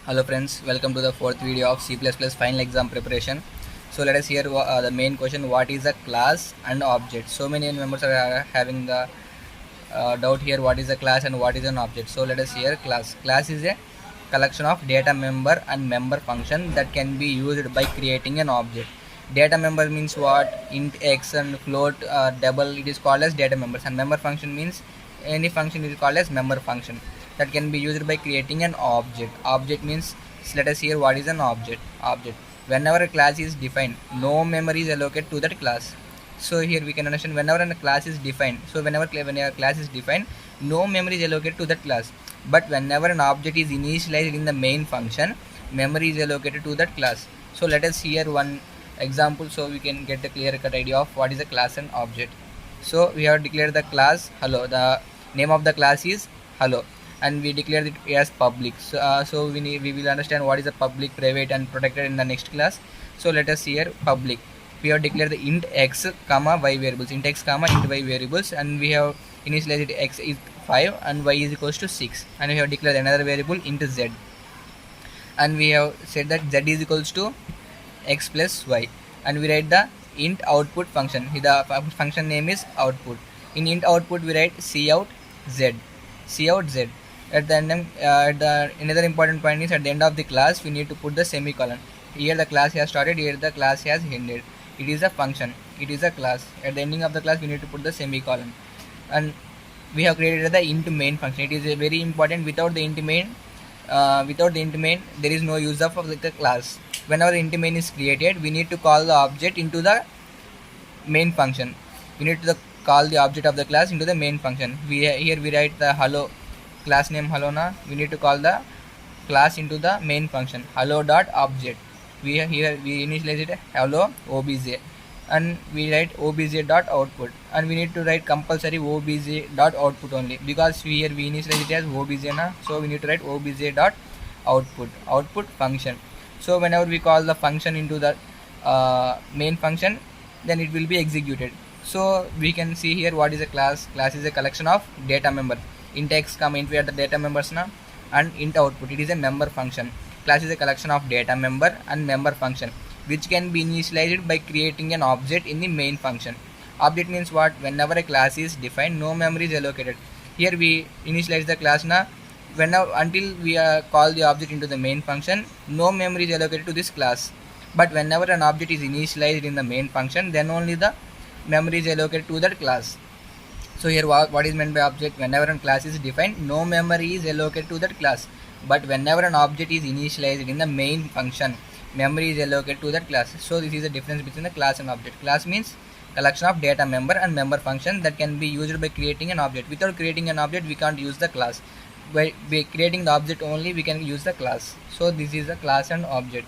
Hello friends, welcome to the fourth video of C++ final exam preparation. So let us hear the main question: what is a class and object? So many members are having the doubt here, what is a class and what is an object. So let us hear class. Class is a collection of data member and member function that can be used by creating an object. Data member means what? Int x and float double, it is called as data members, and member function means any function is called as member function that can be used by creating an object. Object means, let us hear what is an object. Object, whenever a class is defined, no memory is allocated to that class. So here we can understand, whenever a class is defined, so whenever a class is defined, no memory is allocated to that class. But whenever an object is initialized in the main function, memory is allocated to that class. So let us hear one example so we can get a clear cut idea of what is a class and object. So we have declared the class hello. The name of the class is hello, and we declared it as public. So we will understand what is a public, private and protected in the next class. So let us here public. We have declared the int x comma y variables, int x comma int y variables, and we have initialized it x is 5 and y is equals to 6, and we have declared another variable int z, and we have said that z is equals to x plus y, and we write the int output function. The function name is output. In int output we write cout z, cout z. At the end, another important point is, at the end of the class we need to put the semicolon. Here the class has started, here the class has ended. It is a function, it is a class. At the ending of the class we need to put the semicolon, and we have created the int main function. It is a very important. Without the int main, there is no use of the class. Whenever the int main is created, we need to call the object into the main function. We need to call the object of the class into the main function. Here we write the hello, class name hello. Now we need to call the class into the main function hello dot object. We initialize it hello obj, and we write obj dot output, and we need to write compulsory obj dot output only, because here we initialize it as obj na, so we need to write obj dot output function. So whenever we call the function into the main function, then it will be executed. So we can see here what is a class. Class is a collection of data member. Int x comma int y are the data members na, and int output, it is a member function. Class is a collection of data member and member function which can be initialized by creating an object in the main function. Object means what? Whenever a class is defined, no memory is allocated. Here we initialize the class na, until we call the object into the main function, no memory is allocated to this class. But whenever an object is initialized in the main function, then only the memory is allocated to that class. So here what is meant by object? Whenever a class is defined, no memory is allocated to that class. But whenever an object is initialized in the main function, memory is allocated to that class. So this is the difference between the class and object. Class means collection of data member and member function that can be used by creating an object. Without creating an object, we can't use the class. By creating the object only, we can use the class. So this is the class and object.